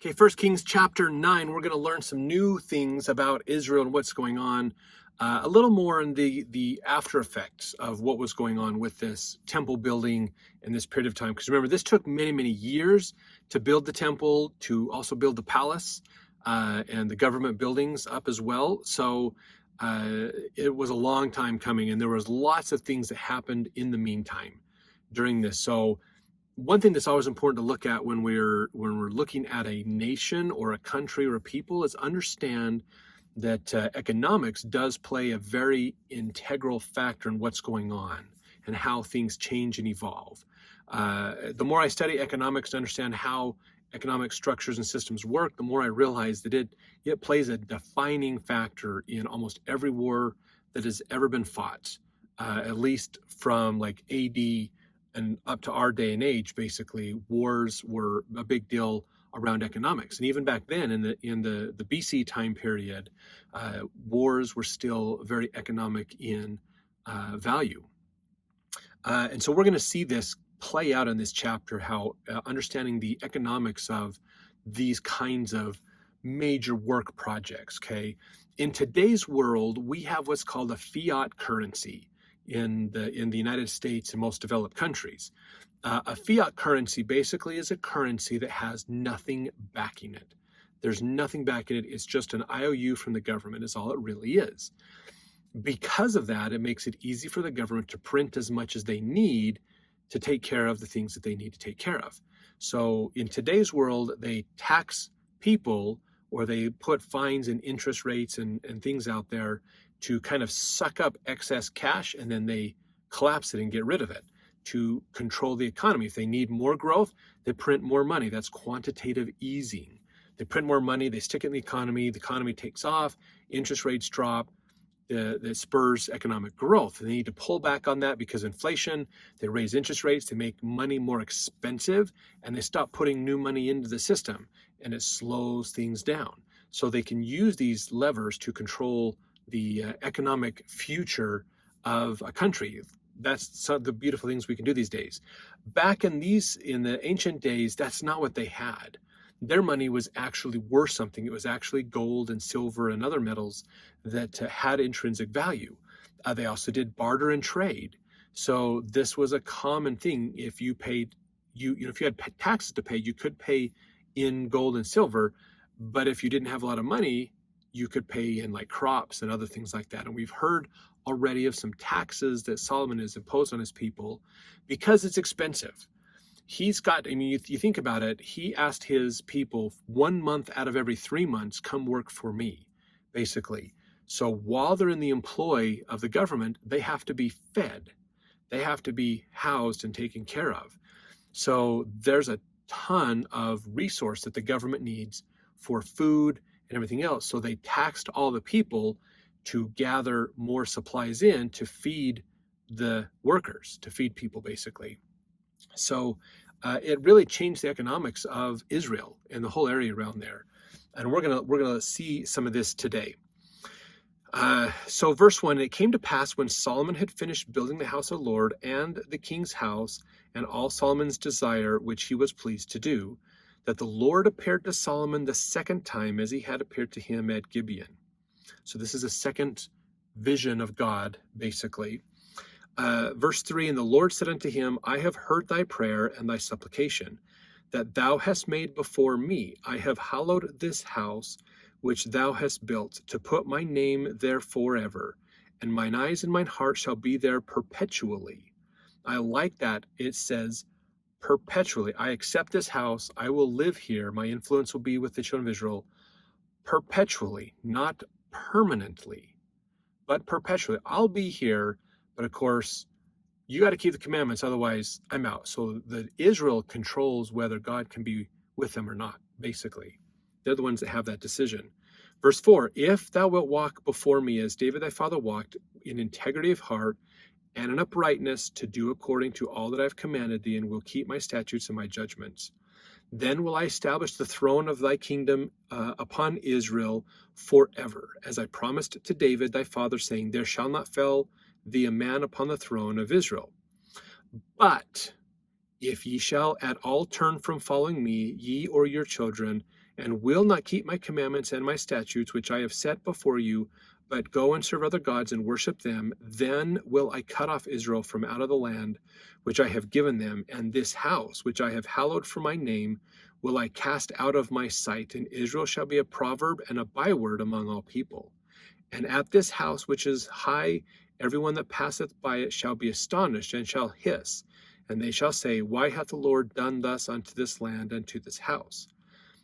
Okay, 1 Kings chapter 9, we're going to learn some new things about Israel and what's going on, a little more in the after effects of what was going on with this temple building in this period of time. Because remember, this took many, many years to build the temple, to also build the palace and the government buildings up as well. So it was a long time coming, and there was lots of things that happened in the meantime during this. So one thing that's always important to look at when we're looking at a nation or a country or a people is understand that economics does play a very integral factor in what's going on and how things change and evolve. The more I study economics to understand how economic structures and systems work, the more I realize that it plays a defining factor in almost every war that has ever been fought, at least from like AD and up to our day and age. Basically, wars were a big deal around economics, and even back then in the BC time period, wars were still very economic in value. And so we're going to see this play out in this chapter, how understanding the economics of these kinds of major work projects. Okay, in today's world, we have what's called a fiat currency in the United States and most developed countries. A fiat currency basically is a currency that has nothing backing it. There's nothing backing it. It's just an IOU from the government is all it really is. Because of that, it makes it easy for the government to print as much as they need to take care of the things that they need to take care of. So in today's world, they tax people, or they put fines and interest rates and things out there to kind of suck up excess cash, and then they collapse it and get rid of it to control the economy. If they need more growth, they print more money. That's quantitative easing. They print more money, they stick it in the economy takes off, interest rates drop, that spurs economic growth. And they need to pull back on that because inflation, they raise interest rates, they make money more expensive, and they stop putting new money into the system, and it slows things down. So they can use these levers to control the economic future of a country. That's some of the beautiful things we can do these days. Back in the ancient days, that's not what they had. Their money was actually worth something. It was actually gold and silver and other metals that had intrinsic value. They also did barter and trade. So this was a common thing. If you paid, if you had taxes to pay, you could pay in gold and silver. But if you didn't have a lot of money, you could pay in like crops and other things like that. And we've heard already of some taxes that Solomon has imposed on his people because it's expensive. He's got, you think about it, he asked his people 1 month out of every 3 months, come work for me, basically. So while they're in the employ of the government, they have to be fed. They have to be housed and taken care of. So there's a ton of resource that the government needs for food and everything else. So they taxed all the people to gather more supplies in to feed the workers, to feed people basically. So it really changed the economics of Israel and the whole area around there. And we're gonna see some of this today. So verse 1, it came to pass when Solomon had finished building the house of the Lord and the king's house and all Solomon's desire, which he was pleased to do, that the Lord appeared to Solomon the second time as he had appeared to him at Gibeon. So this is a second vision of God, basically. Verse 3, and the Lord said unto him, I have heard thy prayer and thy supplication, that thou hast made before me. I have hallowed this house which thou hast built, to put my name there forever, and mine eyes and mine heart shall be there perpetually. I like that it says perpetually. I accept this house. I will live here. My influence will be with the children of Israel perpetually, not permanently, but perpetually. I'll be here, but of course, you got to keep the commandments, otherwise I'm out. So that Israel controls whether God can be with them or not, basically. They're the ones that have that decision. Verse 4, if thou wilt walk before me as David thy father walked, in integrity of heart and in uprightness, to do according to all that I have commanded thee, and will keep my statutes and my judgments, then will I establish the throne of thy kingdom upon Israel forever, as I promised to David thy father, saying, there shall not fail thee a man upon the throne of Israel. But If ye shall at all turn from following me, ye or your children, and will not keep my commandments and my statutes, which I have set before you, but go and serve other gods and worship them, then will I cut off Israel from out of the land which I have given them, and this house which I have hallowed for my name will I cast out of my sight, and Israel shall be a proverb and a byword among all people. And at this house which is high, everyone that passeth by it shall be astonished and shall hiss. And they shall say, Why hath the Lord done thus unto this land and to this house?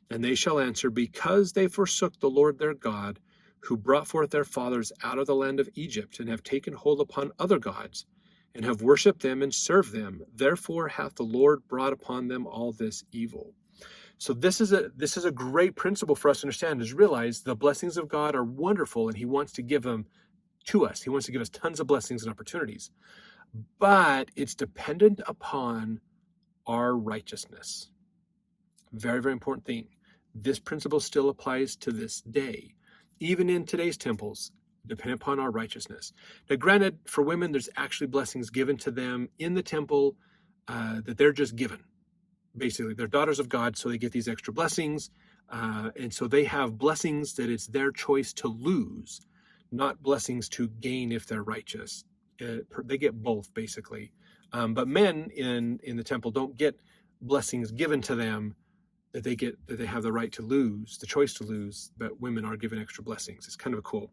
And they shall answer, Because they forsook the Lord their God, who brought forth their fathers out of the land of Egypt, and have taken hold upon other gods, and have worshipped them and served them. Therefore hath the Lord brought upon them all this evil. So this is a great principle for us to understand, is realize the blessings of God are wonderful, and he wants to give them to us. He wants to give us tons of blessings and opportunities. But it's dependent upon our righteousness. Very, very important thing. This principle still applies to this day, even in today's temples, dependent upon our righteousness. Now, granted, for women, there's actually blessings given to them in the temple that they're just given. Basically, they're daughters of God, so they get these extra blessings. And so they have blessings that it's their choice to lose, not blessings to gain if they're righteous. They get both, basically. But men in the temple don't get blessings given to them that they have the right to lose, the choice to lose, but women are given extra blessings. It's kind of cool.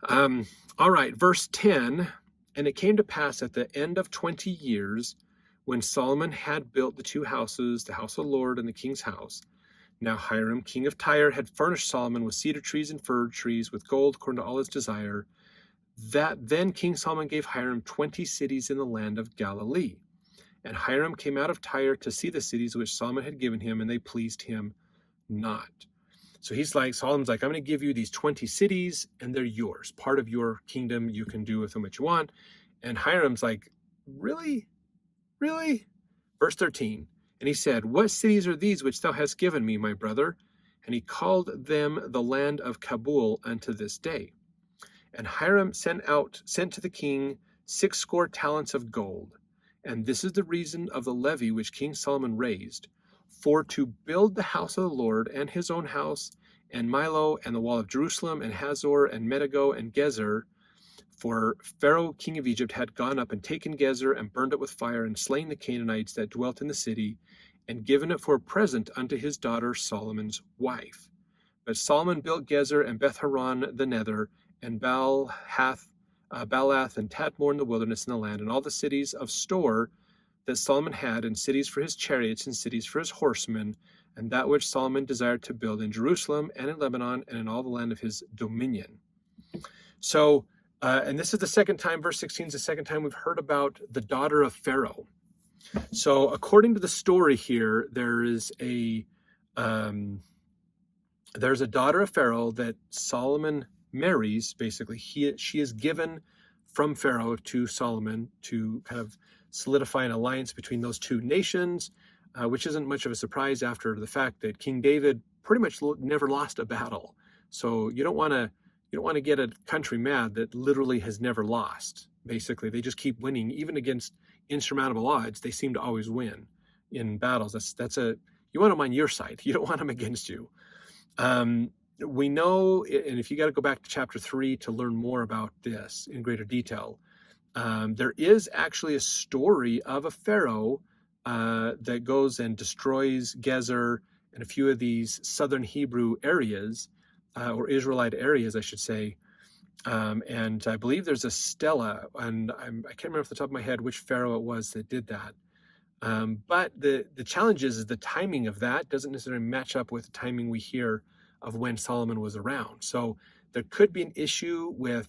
All right, verse 10, and it came to pass at the end of 20 years, when Solomon had built the two houses, the house of the Lord and the king's house. Now Hiram, king of Tyre, had furnished Solomon with cedar trees and fir trees, with gold according to all his desire. That then King Solomon gave Hiram 20 cities in the land of Galilee. And Hiram came out of Tyre to see the cities which Solomon had given him, and they pleased him not. So Solomon's like, I'm going to give you these 20 cities, and they're yours. Part of your kingdom, you can do with them what you want. And Hiram's like, really? Really? Verse 13, and he said, What cities are these which thou hast given me, my brother? And he called them the land of Kabul unto this day. And Hiram sent to the king 60 talents of gold. And this is the reason of the levy which King Solomon raised, for to build the house of the Lord, and his own house, and Milo, and the wall of Jerusalem, and Hazor, and Megiddo, and Gezer. For Pharaoh, king of Egypt, had gone up and taken Gezer, and burned it with fire, and slain the Canaanites that dwelt in the city, and given it for a present unto his daughter Solomon's wife. But Solomon built Gezer, and Beth-horon the nether, and Baalath and Tadmor in the wilderness in the land, and all the cities of store that Solomon had, and cities for his chariots, and cities for his horsemen, and that which Solomon desired to build in Jerusalem, and in Lebanon, and in all the land of his dominion. So, and this is the second time, verse 16 is the second time we've heard about the daughter of Pharaoh. So according to the story here, there's a daughter of Pharaoh that Solomon marries. Basically, she is given from Pharaoh to Solomon to kind of solidify an alliance between those two nations, which isn't much of a surprise after the fact that King David pretty much never lost a battle. So you don't want to get a country mad that literally has never lost. Basically, they just keep winning, even against insurmountable odds. They seem to always win in battles. You want them on your side. You don't want them against you. We know, and if you got to go back to chapter 3 to learn more about this in greater detail, there is actually a story of a pharaoh that goes and destroys Gezer and a few of these southern Hebrew areas, or Israelite areas, I should say. And I believe there's a stela, and I can't remember off the top of my head which pharaoh it was that did that. But the challenge is the timing of that doesn't necessarily match up with the timing we hear of when Solomon was around. So there could be an issue with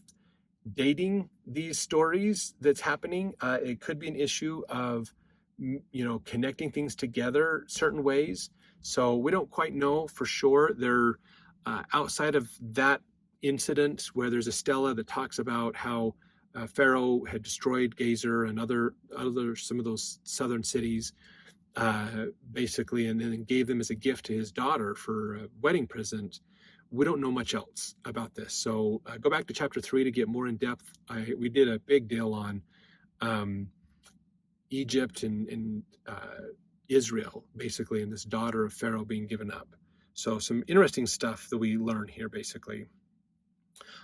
dating these stories that's happening. It could be an issue of, connecting things together certain ways. So we don't quite know for sure. They're outside of that incident where there's a stela that talks about how Pharaoh had destroyed Gezer and other some of those southern cities, basically, and then gave them as a gift to his daughter for a wedding present. We don't know much else about this. So go back to chapter 3 to get more in depth. We did a big deal on, Egypt and Israel, basically, and this daughter of Pharaoh being given up. So some interesting stuff that we learn here, basically.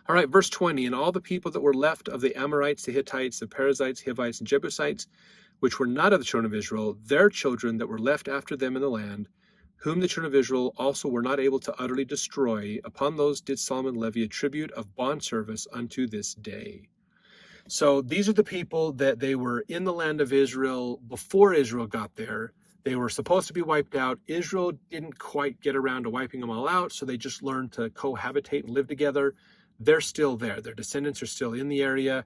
All right, verse 20, and all the people that were left of the Amorites, the Hittites, the Perizzites, Hivites, and Jebusites, which were not of the children of Israel, their children that were left after them in the land, whom the children of Israel also were not able to utterly destroy, upon those did Solomon levy a tribute of bond service unto this day. So these are the people that they were in the land of Israel before Israel got there. They were supposed to be wiped out. Israel didn't quite get around to wiping them all out, so they just learned to cohabitate and live together. They're still there. Their descendants are still in the area.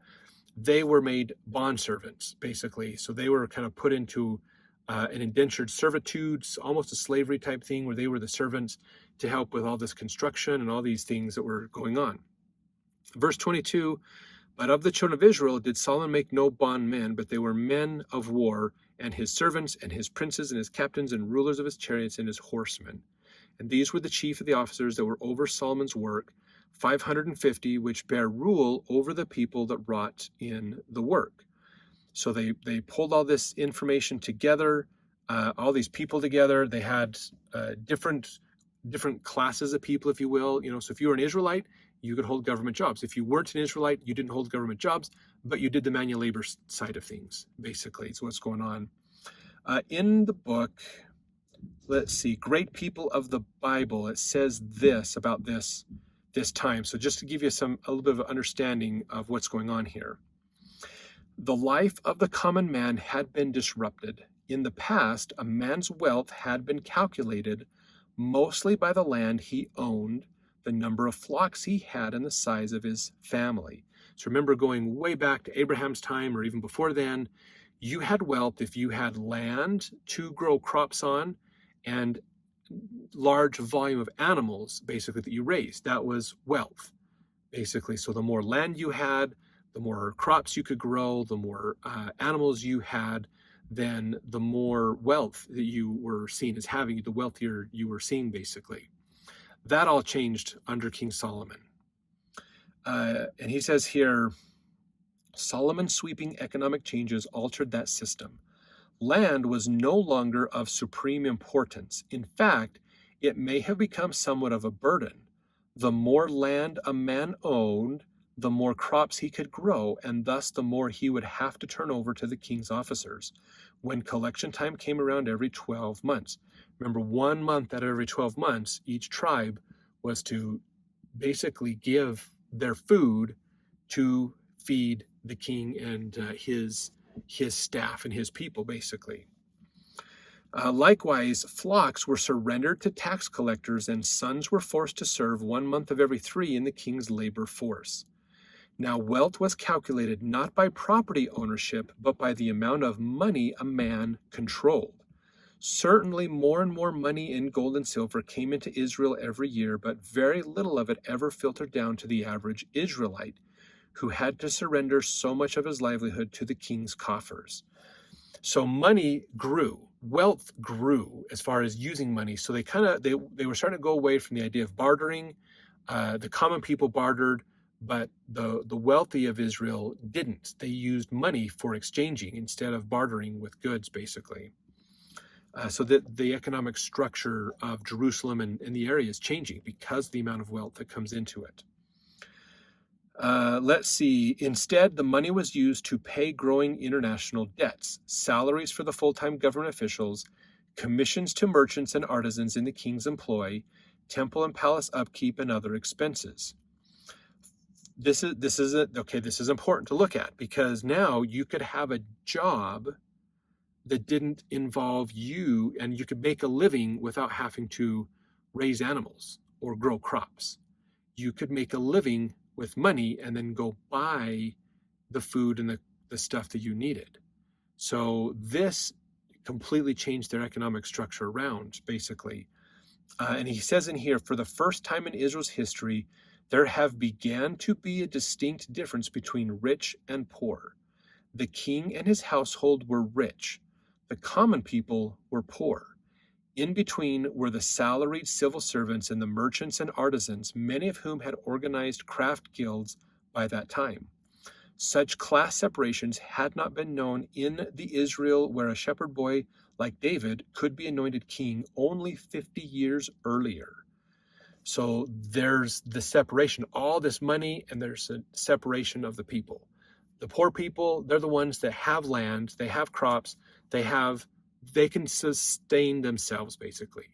They were made bondservants, basically. So they were kind of put into an indentured servitude, almost a slavery type thing, where they were the servants to help with all this construction and all these things that were going on. Verse 22, but of the children of Israel did Solomon make no bondmen, but they were men of war, and his servants, and his princes, and his captains, and rulers of his chariots, and his horsemen. And these were the chief of the officers that were over Solomon's work, 550, which bear rule over the people that wrought in the work. So they pulled all this information together, all these people together. They had different classes of people, if you will. So if you were an Israelite, you could hold government jobs. If you weren't an Israelite, you didn't hold government jobs, but you did the manual labor side of things, basically. It's what's going on. In the book, let's see, Great People of the Bible, it says this about this time. So just to give you a little bit of understanding of what's going on here. The life of the common man had been disrupted. In the past, a man's wealth had been calculated mostly by the land he owned, the number of flocks he had, and the size of his family. So remember, going way back to Abraham's time or even before then, you had wealth if you had land to grow crops on and large volume of animals, basically, that you raised. That was wealth, basically. So the more land you had, the more crops you could grow, the more animals you had, then the more wealth that you were seen as having, the wealthier you were seen, basically. That all changed under King Solomon. And he says here, Solomon's sweeping economic changes altered that system. Land was no longer of supreme importance. In fact, it may have become somewhat of a burden. The more land a man owned, the more crops he could grow, and thus the more he would have to turn over to the king's officers when collection time came around every 12 months. Remember, 1 month out of every 12 months, each tribe was to basically give their food to feed the king and his staff and his people, basically. Likewise, flocks were surrendered to tax collectors, and sons were forced to serve 1 month of every 3 in the king's labor force. Now, wealth was calculated not by property ownership, but by the amount of money a man controlled. Certainly, more and more money in gold and silver came into Israel every year, but very little of it ever filtered down to the average Israelite, who had to surrender so much of his livelihood to the king's coffers. So money grew, wealth grew as far as using money. So they were starting to go away from the idea of bartering. The common people bartered, but the wealthy of Israel didn't. They used money for exchanging instead of bartering with goods, basically. So that the economic structure of Jerusalem and the area is changing because of the amount of wealth that comes into it. Let's see. Instead, the money was used to pay growing international debts, salaries for the full-time government officials, commissions to merchants and artisans in the king's employ, temple and palace upkeep, and other expenses. This is important to look at, because now you could have a job that didn't involve you, and you could make a living without having to raise animals or grow crops. You could make a living with money and then go buy the food and the stuff that you needed. So this completely changed their economic structure around, basically. And he says in here, for the first time in Israel's history, there have began to be a distinct difference between rich and poor. The king and his household were rich. The common people were poor. In between were the salaried civil servants and the merchants and artisans, many of whom had organized craft guilds by that time. Such class separations had not been known in the Israel where a shepherd boy like David could be anointed king only 50 years earlier. So there's the separation, all this money, and there's a separation of the people. The poor people, they're the ones that have land, they have crops, they can sustain themselves, basically.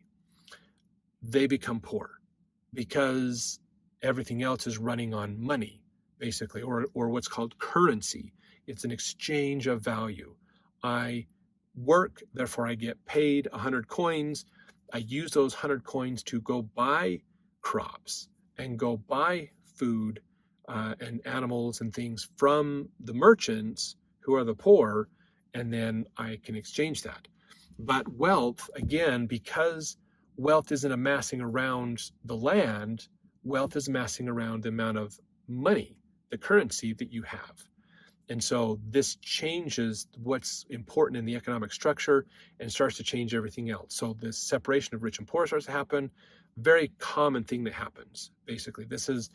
They become poor because everything else is running on money, basically, or what's called currency. It's an exchange of value. I work, therefore I get paid 100 coins. I use those 100 coins to go buy crops and go buy food and animals and things from the merchants who are the poor, and then I can exchange that. But wealth, again, because wealth isn't amassing around the land, wealth is amassing around the amount of money, the currency that you have. And so this changes what's important in the economic structure and starts to change everything else. So this separation of rich and poor starts to happen. Very common thing that happens, basically. This is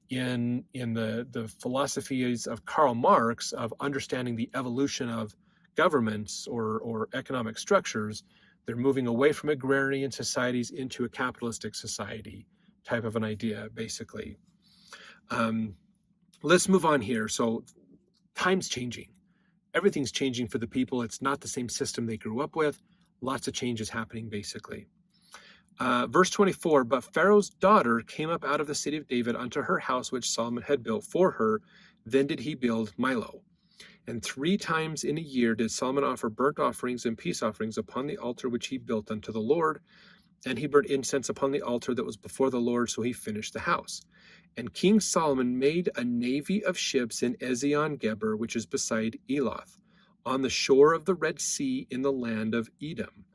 in the philosophies of Karl Marx of understanding the evolution of governments or economic structures. They're moving away from agrarian societies into a capitalistic society type of an idea, basically. Let's move on here. So time's changing. Everything's changing for the people. It's not the same system they grew up with. Lots of changes happening, basically. Verse 24, but Pharaoh's daughter came up out of the city of David unto her house, which Solomon had built for her. Then did he build Milo. And 3 times in a year did Solomon offer burnt offerings and peace offerings upon the altar which he built unto the Lord. And he burnt incense upon the altar that was before the Lord, so he finished the house. And King Solomon made a navy of ships in Ezion-Geber, which is beside Eloth, on the shore of the Red Sea in the land of Edom.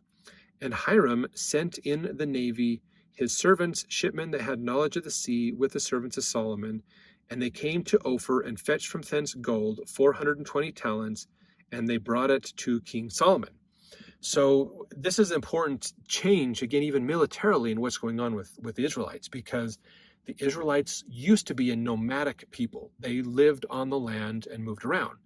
And Hiram sent in the navy his servants, shipmen that had knowledge of the sea, with the servants of Solomon. And they came to Ophir and fetched from thence gold, 420 talents, and they brought it to King Solomon. So this is an important change, again, even militarily, in what's going on with the Israelites, because the Israelites used to be a nomadic people. They lived on the land and moved around.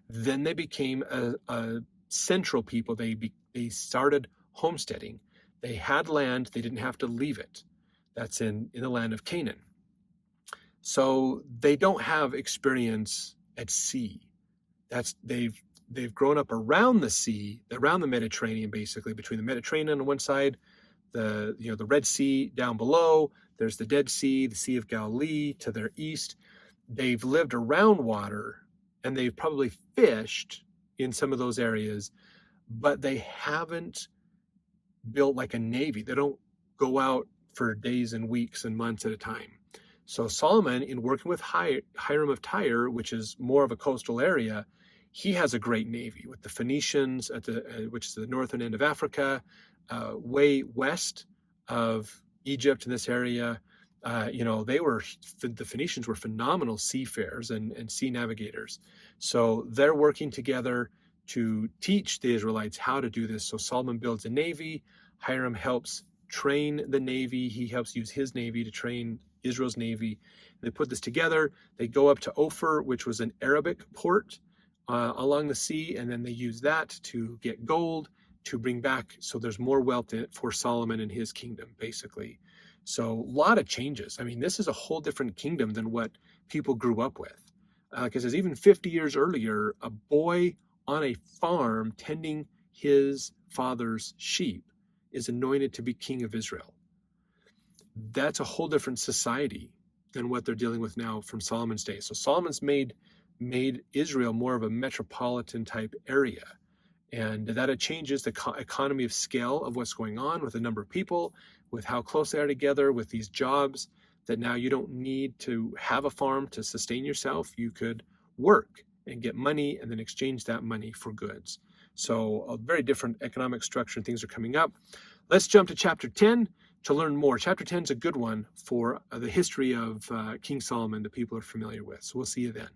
Then they became a central people. They started homesteading. They had land. They didn't have to leave it. That's in the land of Canaan. So they don't have experience at sea. They've grown up around the sea, around the Mediterranean, basically, between the Mediterranean on one side, the Red Sea down below. There's the Dead Sea, the Sea of Galilee to their east. They've lived around water, and they've probably fished in some of those areas, but they haven't built like a navy. They don't go out for days and weeks and months at a time. So Solomon, in working with Hiram of Tyre, which is more of a coastal area, he has a great navy with the Phoenicians at which is the northern end of Africa, way west of Egypt in this area. The Phoenicians were phenomenal seafarers and sea navigators. So they're working together to teach the Israelites how to do this. So Solomon builds a navy. Hiram helps train the navy. He helps use his navy to train Israel's navy. They put this together. They go up to Ophir, which was an Arabic port along the sea, and then they use that to get gold to bring back. So there's more wealth in it for Solomon and his kingdom, basically. So a lot of changes. I mean, this is a whole different kingdom than what people grew up with. Because even 50 years earlier, a boy on a farm tending his father's sheep is anointed to be king of Israel. That's a whole different society than what they're dealing with now from Solomon's day. So Solomon's made Israel more of a metropolitan type area. And that it changes the economy of scale of what's going on with the number of people, with how close they are together, with these jobs, that now you don't need to have a farm to sustain yourself. You could work and get money and then exchange that money for goods. So a very different economic structure and things are coming up. Let's jump to chapter 10 to learn more. Chapter 10 is a good one for the history of King Solomon that people are familiar with. So we'll see you then.